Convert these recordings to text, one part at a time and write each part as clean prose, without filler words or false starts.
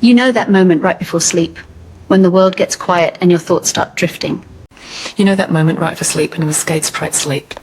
You know that moment right before sleep, when the world gets quiet and your thoughts start drifting. You know that moment right before sleep when it was scared sprite sleep.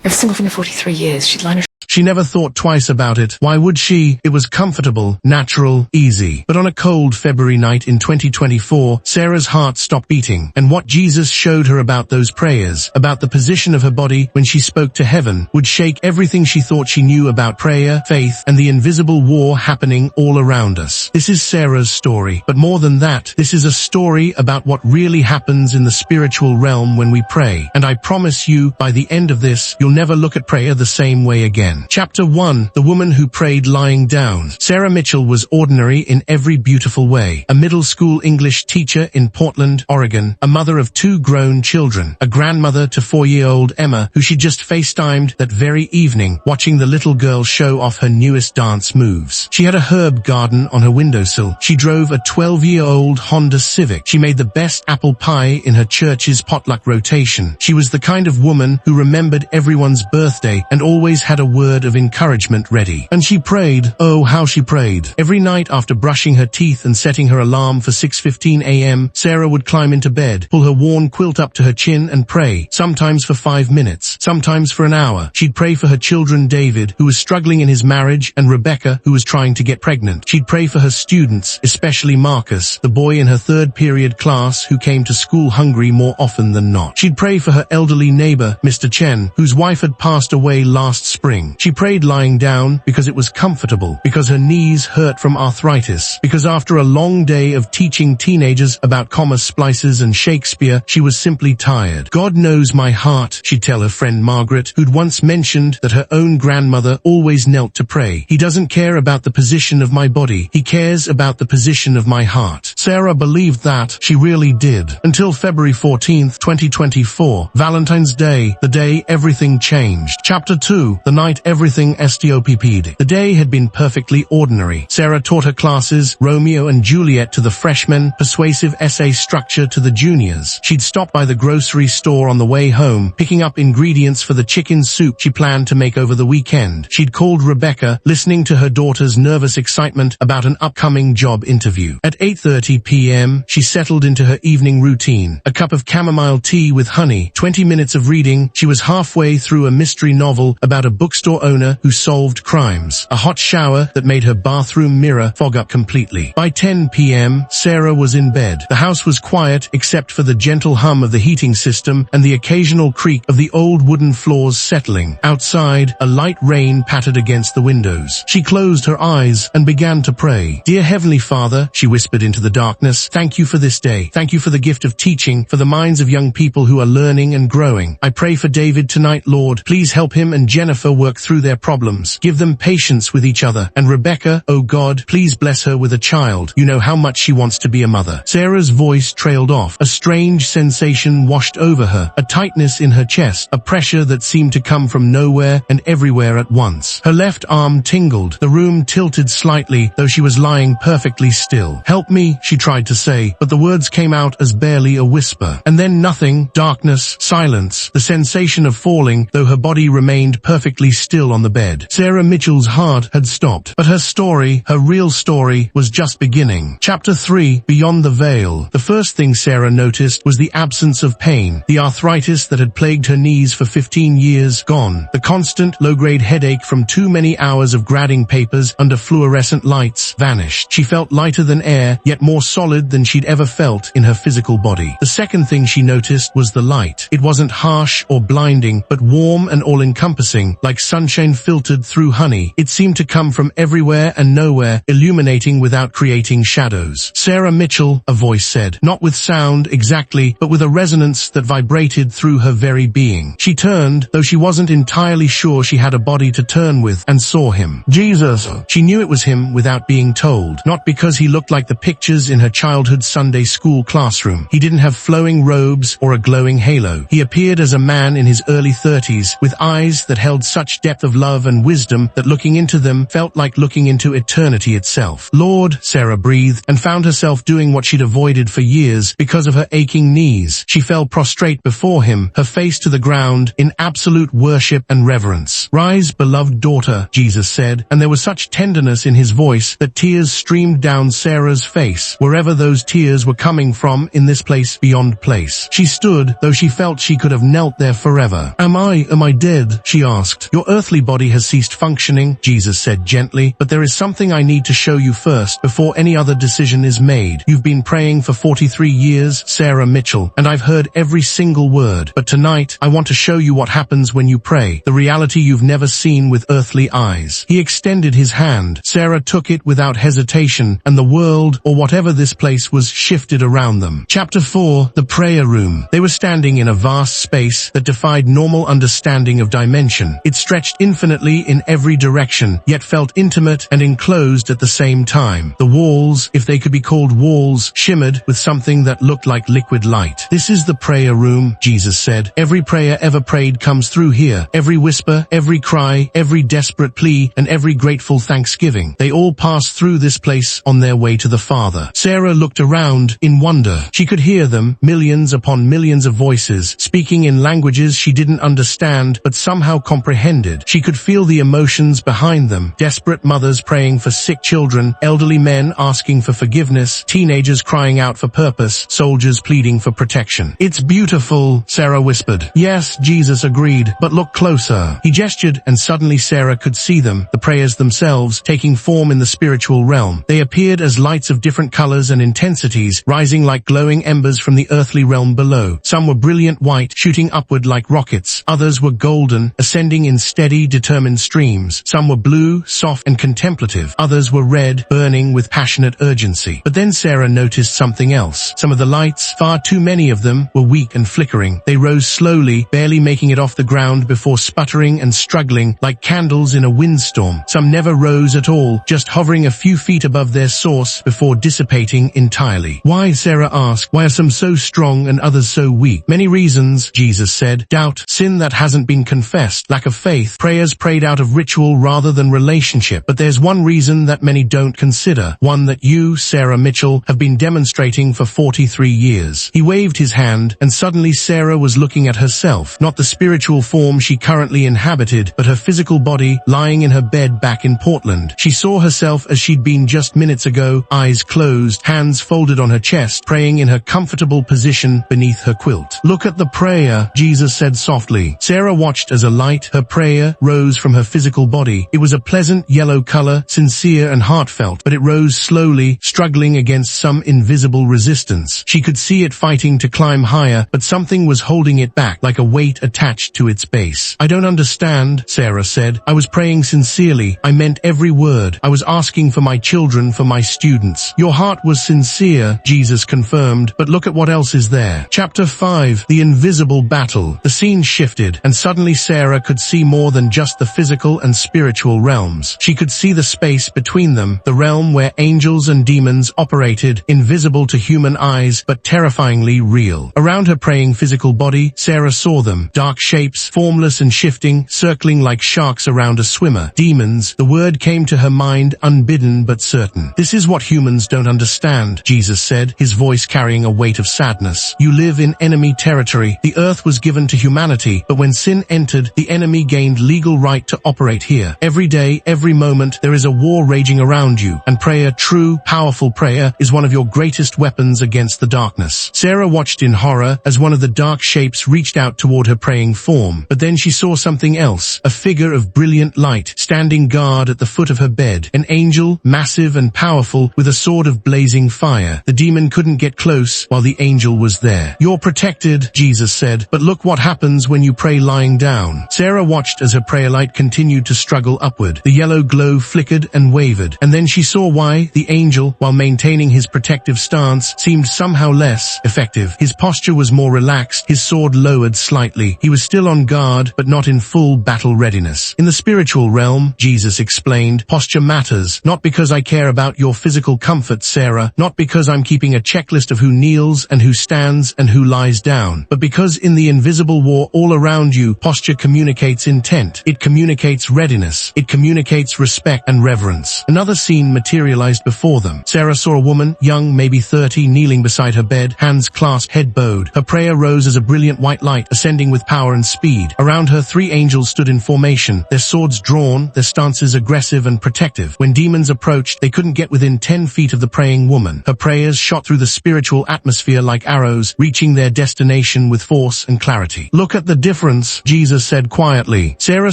Every single thing in 43 years, she'd line her. She never thought twice about it. Why would she? It was comfortable, natural, easy. But on a cold February night in 2024, Sarah's heart stopped beating. And what Jesus showed her about those prayers, about the position of her body when she spoke to heaven, would shake everything she thought she knew about prayer, faith, and the invisible war happening all around us. This is Sarah's story. But more than that, this is a story about what really happens in the spiritual realm when we pray. And I promise you, by the end of this, you'll never look at prayer the same way again. Chapter 1. The Woman Who Prayed Lying Down. Sarah Mitchell was ordinary in every beautiful way. A middle school English teacher in Portland, Oregon, a mother of 2 grown children, a grandmother to 4-year-old Emma, who she just FaceTimed that very evening, watching the little girl show off her newest dance moves. She had a herb garden on her windowsill. She drove a 12-year-old Honda Civic. She made the best apple pie in her church's potluck rotation. She was the kind of woman who remembered everyone's birthday and always had a word of encouragement ready. And she prayed. Oh, how she prayed. Every night after brushing her teeth and setting her alarm for 6:15 a.m., Sarah would climb into bed, pull her worn quilt up to her chin and pray, sometimes for 5 minutes, sometimes for an hour. She'd pray for her children, David, who was struggling in his marriage, and Rebecca, who was trying to get pregnant. She'd pray for her students, especially Marcus, the boy in her 3rd period class who came to school hungry more often than not. She'd pray for her elderly neighbor, Mr. Chen, whose wife had passed away last spring. She prayed lying down because it was comfortable, because her knees hurt from arthritis, because after a long day of teaching teenagers about comma splices and Shakespeare, she was simply tired. God knows my heart, she'd tell her friend Margaret, who'd once mentioned that her own grandmother always knelt to pray. He doesn't care about the position of my body. He cares about the position of my heart. Sarah believed that. She really did. Until February 14th, 2024, Valentine's Day, the day everything changed. Chapter 2. The night everything stopped. The day had been perfectly ordinary. Sarah taught her classes, Romeo and Juliet to the freshmen, persuasive essay structure to the juniors. She'd stopped by the grocery store on the way home, picking up ingredients for the chicken soup she planned to make over the weekend. She'd called Rebecca, listening to her daughter's nervous excitement about an upcoming job interview. At 8:30 p.m., she settled into her evening routine. A cup of chamomile tea with honey, 20 minutes of reading. She was halfway through a mystery novel about a bookstore owner who solved crimes. A hot shower that made her bathroom mirror fog up completely. By 10 p.m., Sarah was in bed. The house was quiet except for the gentle hum of the heating system and the occasional creak of the old wooden floors settling. Outside, a light rain pattered against the windows. She closed her eyes and began to pray. Dear Heavenly Father, she whispered into the darkness, thank you for this day. Thank you for the gift of teaching, for the minds of young people who are learning and growing. I pray for David tonight, Lord. Please help him and Jennifer work through their problems. Give them patience with each other. And Rebecca, oh God, please bless her with a child. You know how much she wants to be a mother. Sarah's voice trailed off. A strange sensation washed over her, a tightness in her chest, a pressure that seemed to come from nowhere and everywhere at once. Her left arm tingled. The room tilted slightly, though she was lying perfectly still. Help me, she tried to say, but the words came out as barely a whisper. And then nothing, darkness, silence, the sensation of falling, though her body remained perfectly still on the bed. Sarah Mitchell's heart had stopped, but her story, her real story, was just beginning. Chapter 3. Beyond the Veil. The first thing Sarah noticed was the absence of pain. The arthritis that had plagued her knees for 15 years, gone. The constant, low-grade headache from too many hours of grading papers under fluorescent lights vanished. She felt lighter than air, yet more solid than she'd ever felt in her physical body. The second thing she noticed was the light. It wasn't harsh or blinding, but warm and all-encompassing, like sunshine filtered through honey. It seemed to come from everywhere and nowhere, illuminating without creating shadows. Sarah Mitchell, a voice said, not with sound exactly, but with a resonance that vibrated through her very being. She turned, though she wasn't entirely sure she had a body to turn with, and saw him. Jesus! She knew it was him without being told, not because he looked like the pictures in her childhood Sunday school classroom. He didn't have flowing robes or a glowing halo. He appeared as a man in his early 30s, with eyes that held such such depth of love and wisdom that looking into them felt like looking into eternity itself. Lord, Sarah breathed, and found herself doing what she'd avoided for years because of her aching knees. She fell prostrate before him, her face to the ground, in absolute worship and reverence. Rise, beloved daughter, Jesus said, and there was such tenderness in his voice that tears streamed down Sarah's face, wherever those tears were coming from in this place beyond place. She stood, though she felt she could have knelt there forever. Am I dead? She asked. Your earthly body has ceased functioning, Jesus said gently, but there is something I need to show you first before any other decision is made. You've been praying for 43 years, Sarah Mitchell, and I've heard every single word. But tonight, I want to show you what happens when you pray, the reality you've never seen with earthly eyes. He extended his hand. Sarah took it without hesitation, and the world, or whatever this place was, shifted around them. Chapter 4, the prayer room. They were standing in a vast space that defied normal understanding of dimension. It stretched infinitely in every direction, yet felt intimate and enclosed at the same time. The walls, if they could be called walls, shimmered with something that looked like liquid light. This is the prayer room, Jesus said. Every prayer ever prayed comes through here. Every whisper, every cry, every desperate plea, and every grateful thanksgiving. They all pass through this place on their way to the Father. Sarah looked around in wonder. She could hear them, millions upon millions of voices, speaking in languages she didn't understand but somehow comprehended. She could feel the emotions behind them. Desperate mothers praying for sick children, elderly men asking for forgiveness, teenagers crying out for purpose, soldiers pleading for protection. It's beautiful, Sarah whispered. Yes, Jesus agreed, but look closer. He gestured, and suddenly Sarah could see them, the prayers themselves, taking form in the spiritual realm. They appeared as lights of different colors and intensities, rising like glowing embers from the earthly realm below. Some were brilliant white, shooting upward like rockets. Others were golden, ascending in steady, determined streams. Some were blue, soft, and contemplative. Others were red, burning with passionate urgency. But then Sarah noticed something else. Some of the lights, far too many of them, were weak and flickering. They rose slowly, barely making it off the ground before sputtering and struggling like candles in a windstorm. Some never rose at all, just hovering a few feet above their source before dissipating entirely. Why, Sarah asked, why are some so strong and others so weak? Many reasons, Jesus said. Doubt, sin that hasn't been confessed, lack of faith, prayers prayed out of ritual rather than relationship. But there's one reason that many don't consider, one that you, Sarah Mitchell, have been demonstrating for 43 years. He waved his hand, and suddenly Sarah was looking at herself, not the spiritual form she currently inhabited, but her physical body lying in her bed back in Portland. She saw herself as she'd been just minutes ago, eyes closed, hands folded on her chest, praying in her comfortable position beneath her quilt. Look at the prayer, Jesus said softly. Sarah watched as a light, her prayer, rose from her physical body. It was a pleasant yellow color, sincere and heartfelt, but it rose slowly, struggling against some invisible resistance. She could see it fighting to climb higher, but something was holding it back, like a weight attached to its base. I don't understand, Sarah said. I was praying sincerely. I meant every word. I was asking for my children, for my students. Your heart was sincere, Jesus confirmed, but look at what else is there. Chapter 5, the invisible battle. The scene shifted, and suddenly Sarah could see more than just the physical and spiritual realms. She could see the space between them, the realm where angels and demons operated, invisible to human eyes, but terrifyingly real. Around her praying physical body, Sarah saw them, dark shapes, formless and shifting, circling like sharks around a swimmer. Demons, the word came to her mind, unbidden but certain. This is what humans don't understand, Jesus said, his voice carrying a weight of sadness. You live in enemy territory. The earth was given to humanity, but when sin entered, the enemy gained legal right to operate here. Every day, every moment, there is a war raging around you, and prayer, true, powerful prayer, is one of your greatest weapons against the darkness. Sarah watched in horror as one of the dark shapes reached out toward her praying form, but then she saw something else, a figure of brilliant light, standing guard at the foot of her bed, an angel, massive and powerful, with a sword of blazing fire. The demon couldn't get close while the angel was there. You're protected, Jesus said, but look what happens when you pray lying down. Sarah watched as her prayer light continued to struggle upward. The yellow glow flickered and wavered, and then she saw why. The angel, while maintaining his protective stance, seemed somehow less effective. His posture was more relaxed, his sword lowered slightly. He was still on guard, but not in full battle readiness. In the spiritual realm, Jesus explained, posture matters, not because I care about your physical comfort, Sarah, not because I'm keeping a checklist of who kneels and who stands and who lies down, but because in the invisible war all around you, posture communicates intent. intent. It communicates readiness. It communicates respect and reverence. Another scene materialized before them. Sarah saw a woman, young, maybe 30, kneeling beside her bed, hands clasped, head bowed. Her prayer rose as a brilliant white light, ascending with power and speed. Around her, 3 angels stood in formation, their swords drawn, their stances aggressive and protective. When demons approached, they couldn't get within 10 feet of the praying woman. Her prayers shot through the spiritual atmosphere like arrows, reaching their destination with force and clarity. "Look at the difference," Jesus said quietly. Sarah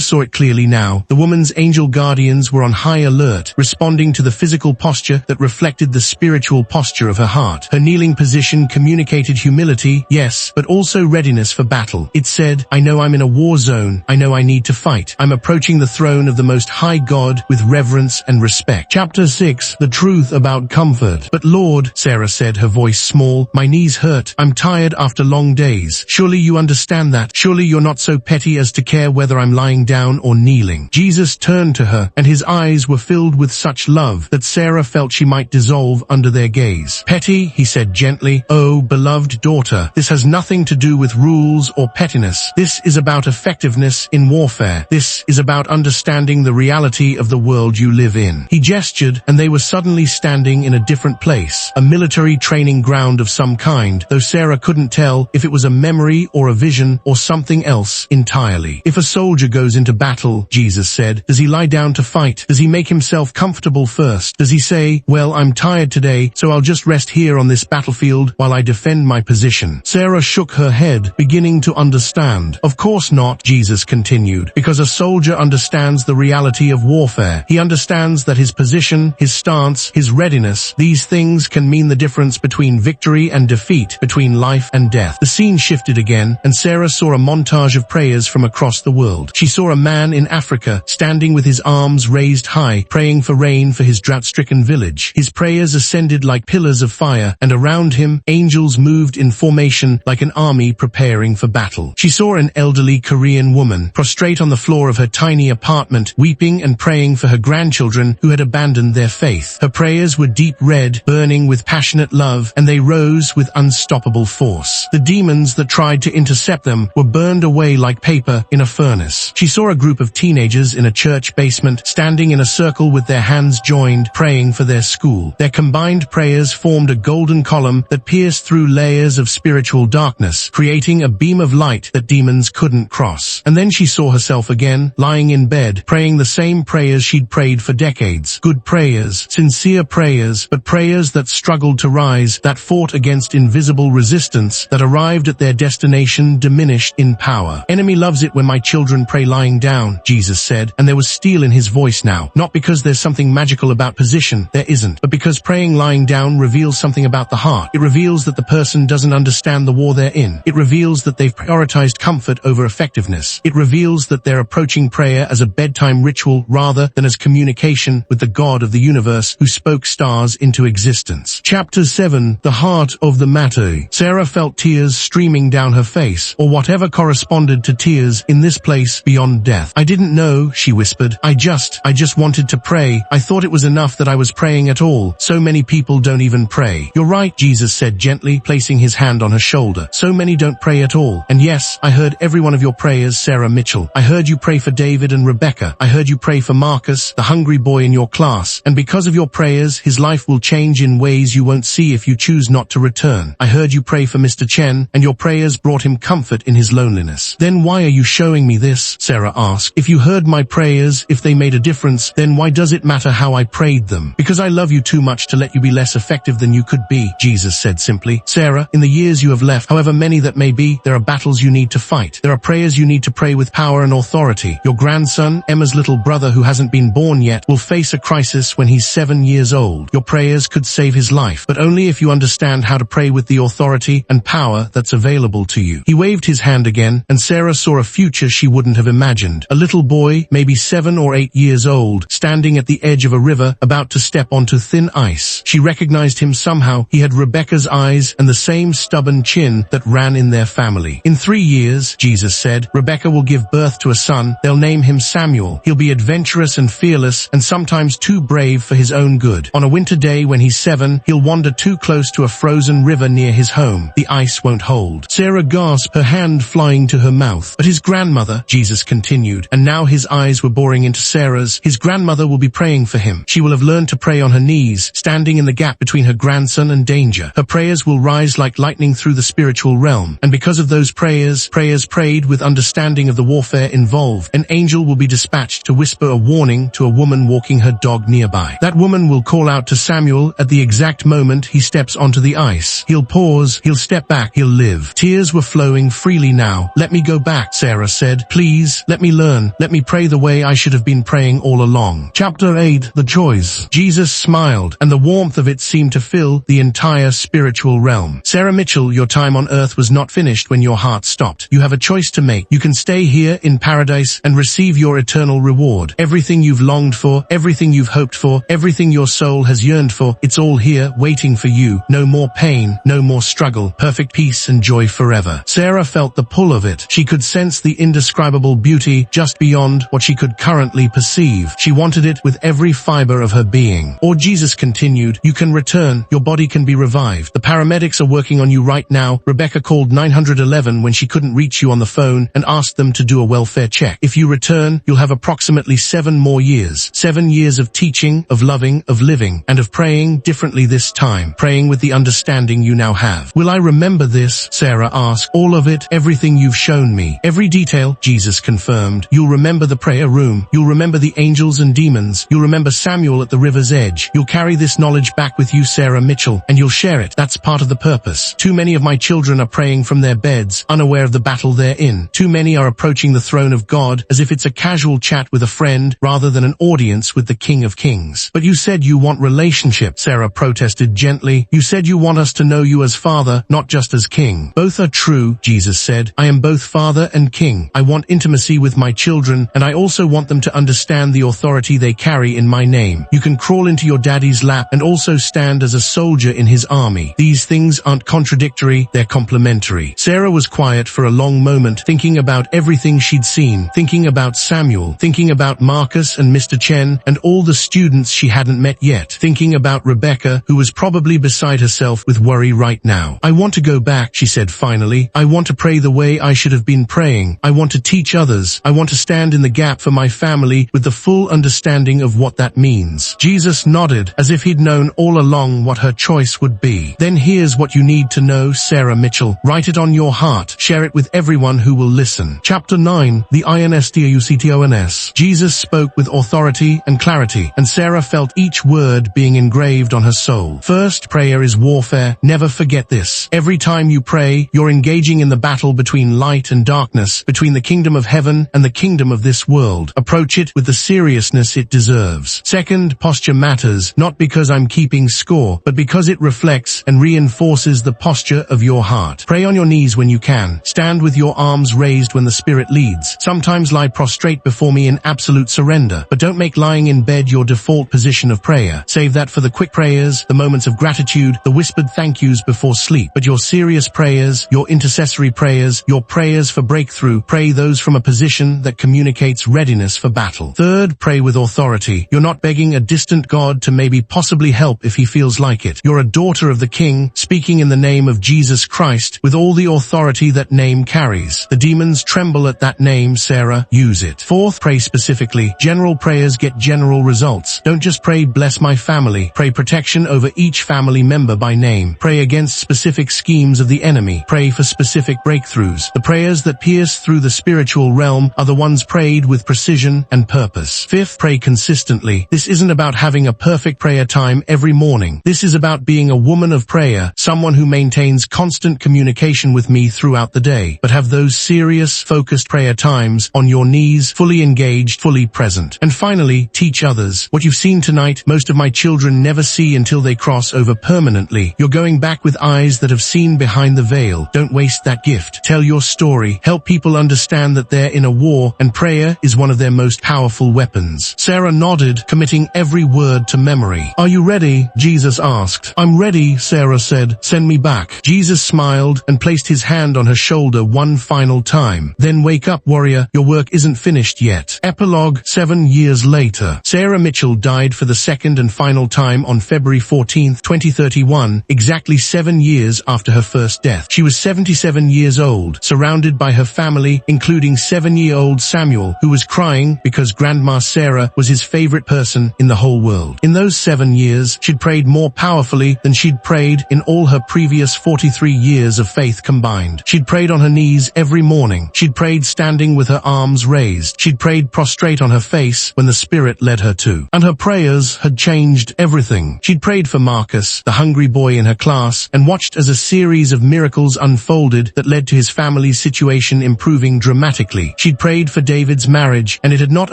saw it clearly now. The woman's angel guardians were on high alert, responding to the physical posture that reflected the spiritual posture of her heart. Her kneeling position communicated humility, yes, but also readiness for battle. It said, "I know I'm in a war zone. I know I need to fight. I'm approaching the throne of the Most High God with reverence and respect." Chapter 6, the truth about comfort. "But Lord," Sarah said, her voice small, "my knees hurt. I'm tired after long days. Surely you understand that. Surely you're not so petty as to care whether I'm lying down or kneeling." Jesus turned to her, and his eyes were filled with such love that Sarah felt she might dissolve under their gaze. "Petty," he said gently. "Oh, beloved daughter, this has nothing to do with rules or pettiness. This is about effectiveness in warfare. This is about understanding the reality of the world you live in." He gestured, and they were suddenly standing in a different place, a military training ground of some kind, though Sarah couldn't tell if it was a memory or a vision or something else entirely. "If a soldier goes into battle," Jesus said, "does he lie down to fight? Does he make himself comfortable first? Does he say, 'Well, I'm tired today, so I'll just rest here on this battlefield while I defend my position'?" Sarah shook her head, beginning to understand. "Of course not," Jesus continued, "because a soldier understands the reality of warfare. He understands that his position, his stance, his readiness, these things can mean the difference between victory and defeat, between life and death." The scene shifted again, and Sarah saw a montage of prayers from across the world. She saw a man in Africa, standing with his arms raised high, praying for rain for his drought-stricken village. His prayers ascended like pillars of fire, and around him, angels moved in formation like an army preparing for battle. She saw an elderly Korean woman, prostrate on the floor of her tiny apartment, weeping and praying for her grandchildren who had abandoned their faith. Her prayers were deep red, burning with passionate love, and they rose with unstoppable force. The demons that tried to intercept them were burned away like paper in a furnace. She saw a group of teenagers in a church basement, standing in a circle with their hands joined, praying for their school. Their combined prayers formed a golden column that pierced through layers of spiritual darkness, creating a beam of light that demons couldn't cross. And then she saw herself again, lying in bed, praying the same prayers she'd prayed for decades. Good prayers, sincere prayers, but prayers that struggled to rise, that fought against invisible resistance, that arrived at their destination diminished in power. "Enemy loves it when my children pray lying down," Jesus said, and there was steel in his voice now. "Not because there's something magical about position, there isn't, but because praying lying down reveals something about the heart. It reveals that the person doesn't understand the war they're in. It reveals that they've prioritized comfort over effectiveness. It reveals that they're approaching prayer as a bedtime ritual rather than as communication with the God of the universe who spoke stars into existence." Chapter 7, the heart of the matter. Sarah felt tears streaming down her face, or whatever corresponded to tears in this place beyond death. "I didn't know," she whispered. I just wanted to pray. I thought it was enough that I was praying at all. So many people don't even pray." "You're right," Jesus said gently, placing his hand on her shoulder. "So many don't pray at all. And yes, I heard every one of your prayers, Sarah Mitchell. I heard you pray for David and Rebecca. I heard you pray for Marcus, the hungry boy in your class. And because of your prayers, his life will change in ways you won't see if you choose not to return. I heard you pray for Mr. Chen, and your prayers brought him comfort in his loneliness." "Then why are you showing me this?" Sarah asked. "If you heard my prayers, if they made a difference, then why does it matter how I prayed them?" "Because I love you too much to let you be less effective than you could be," Jesus said simply. "Sarah, in the years you have left, however many that may be, there are battles you need to fight. There are prayers you need to pray with power and authority. Your grandson, Emma's little brother who hasn't been born yet, will face a crisis when he's 7 years old. Your prayers could save his life, but only if you understand how to pray with the authority and power that's available to you." He waved his hand again, and Sarah saw a future she wouldn't have imagined. A little boy, maybe 7 or 8 years old, standing at the edge of a river, about to step onto thin ice. She recognized him somehow. He had Rebecca's eyes and the same stubborn chin that ran in their family. "In 3 years," Jesus said, "Rebecca will give birth to a son. They'll name him Samuel. He'll be adventurous and fearless, and sometimes too brave for his own good. On a winter day when he's 7, he'll wander too close to a frozen river near his home. The ice won't hold." Sarah gasped, her hand flying to her mouth. "But his grandmother," Jesus Jesus continued, and now his eyes were boring into Sarah's. His grandmother will be praying for him. She will have learned to pray on her knees, standing in the gap between her grandson and danger. Her prayers will rise like lightning through the spiritual realm. And because of those prayers prayed with understanding of the warfare involved, an angel will be dispatched to whisper a warning to a woman walking her dog nearby. That woman will call out to Samuel at the exact moment he steps onto the ice. He'll pause, he'll step back, he'll live. Tears were flowing freely now. Let me go back, Sarah said. Please, let me learn. Let me pray the way I should have been praying all along. Chapter 8, The Joys. Jesus smiled, and the warmth of it seemed to fill the entire spiritual realm. Sarah Mitchell, your time on earth was not finished when your heart stopped. You have a choice to make. You can stay here in paradise and receive your eternal reward. Everything you've longed for, everything you've hoped for, everything your soul has yearned for, it's all here waiting for you. No more pain, no more struggle, perfect peace and joy forever. Sarah felt the pull of it. She could sense the indescribable beauty just beyond what she could currently perceive. She wanted it with every fiber of her being. Or Jesus continued, you can return, your body can be revived. The paramedics are working on you right now. Rebecca called 911 when she couldn't reach you on the phone and asked them to do a welfare check. If you return, you'll have approximately 7 more years. 7 years of teaching, of loving, of living, and of praying differently this time, praying with the understanding you now have. Will I remember this? Sarah asked. All of it, everything you've shown me. Every detail, Jesus confirmed. You'll remember the prayer room. You'll remember the angels and demons. You'll remember Samuel at the river's edge. You'll carry this knowledge back with you, Sarah Mitchell, and you'll share it. That's part of the purpose. Too many of my children are praying from their beds, unaware of the battle they're in. Too many are approaching the throne of God as if it's a casual chat with a friend rather than an audience with the King of Kings. But you said you want relationship, Sarah protested gently. You said you want us to know you as Father, not just as King. Both are true, Jesus said. I am both Father and King. I want intimacy with my children, and I also want them to understand the authority they carry in my name. You can crawl into your daddy's lap and also stand as a soldier in his army. These things aren't contradictory, they're complementary. Sarah was quiet for a long moment, thinking about everything she'd seen, thinking about Samuel, thinking about Marcus and Mr. Chen, and all the students she hadn't met yet, thinking about Rebecca, who was probably beside herself with worry right now. I want to go back, she said finally. I want to pray the way I should have been praying. I want to teach others. I want to stand in the gap for my family with the full understanding of what that means. Jesus nodded, as if he'd known all along what her choice would be. Then here's what you need to know, Sarah Mitchell. Write it on your heart. Share it with everyone who will listen. Chapter 9, The INSTAUCTONS. Jesus spoke with authority and clarity, and Sarah felt each word being engraved on her soul. First, prayer is warfare. Never forget this. Every time you pray, you're engaging in the battle between light and darkness, between the kingdom of heaven and the kingdom of this world. Approach it with the seriousness it deserves. Second, posture matters, not because I'm keeping score, but because it reflects and reinforces the posture of your heart. Pray on your knees when you can. Stand with your arms raised when the Spirit leads. Sometimes lie prostrate before me in absolute surrender, but don't make lying in bed your default position of prayer. Save that for the quick prayers, the moments of gratitude, the whispered thank yous before sleep. But your serious prayers, your intercessory prayers, your prayers for breakthrough, pray those from a position that communicates readiness for battle. Third, pray with authority. You're not begging a distant God to maybe possibly help if he feels like it. You're a daughter of the King, speaking in the name of Jesus Christ, with all the authority that name carries. The demons tremble at that name, Sarah. Use it. Fourth, pray specifically. General prayers get general results. Don't just pray bless my family. Pray protection over each family member by name. Pray against specific schemes of the enemy. Pray for specific breakthroughs. The prayers that pierce through the spiritual realm are the ones prayed with precision and purpose. Fifth, pray consistently. This isn't about having a perfect prayer time every morning. This is about being a woman of prayer, someone who maintains constant communication with me throughout the day, but have those serious, focused prayer times on your knees, fully engaged, fully present. And finally, teach others. What you've seen tonight, most of my children never see until they cross over permanently. You're going back with eyes that have seen behind the veil. Don't waste that gift. Tell your story. Help people understand that they're in a war, and prayer is one of their most powerful weapons. Sarah nodded, committing every word to memory. Are you ready? Jesus asked. I'm ready, Sarah said. Send me back. Jesus smiled and placed his hand on her shoulder one final time. Then wake up, warrior. Your work isn't finished yet. Epilogue. 7 years later. Sarah Mitchell died for the second and final time on February 14, 2031, exactly 7 years after her first death. She was 77 years old, surrounded by her family, including including 7-year-old Samuel, who was crying because Grandma Sarah was his favorite person in the whole world. In those 7 years, she'd prayed more powerfully than she'd prayed in all her previous 43 years of faith combined. She'd prayed on her knees every morning. She'd prayed standing with her arms raised. She'd prayed prostrate on her face when the Spirit led her to. And her prayers had changed everything. She'd prayed for Marcus, the hungry boy in her class, and watched as a series of miracles unfolded that led to his family's situation improving dramatically. She'd prayed for David's marriage, and it had not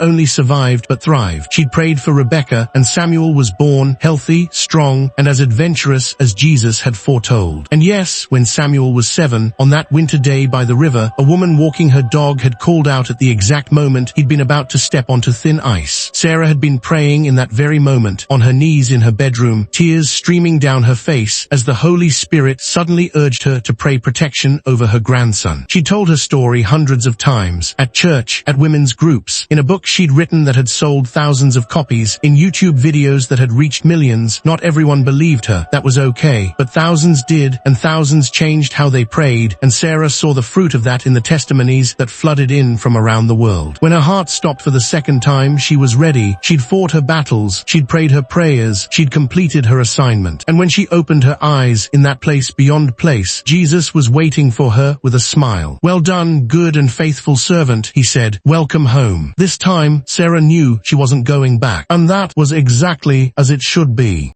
only survived but thrived. She'd prayed for Rebecca, and Samuel was born, healthy, strong, and as adventurous as Jesus had foretold. And yes, when Samuel was 7, on that winter day by the river, a woman walking her dog had called out at the exact moment he'd been about to step onto thin ice. Sarah had been praying in that very moment, on her knees in her bedroom, tears streaming down her face as the Holy Spirit suddenly urged her to pray protection over her grandson. She told her story hundreds of times, at church, at women's groups, in a book she'd written that had sold thousands of copies, in YouTube videos that had reached millions. Not everyone believed her. That was okay. But thousands did, and thousands changed how they prayed, and Sarah saw the fruit of that in the testimonies that flooded in from around the world. When her heart stopped for the second time, she was ready. She'd fought her battles. She'd prayed her prayers. She'd completed her assignment. And when she opened her eyes in that place beyond place, Jesus was waiting for her with a smile. "Well done, good and faithful servant," he said. "Welcome home." This time, Sarah knew she wasn't going back. And that was exactly as it should be.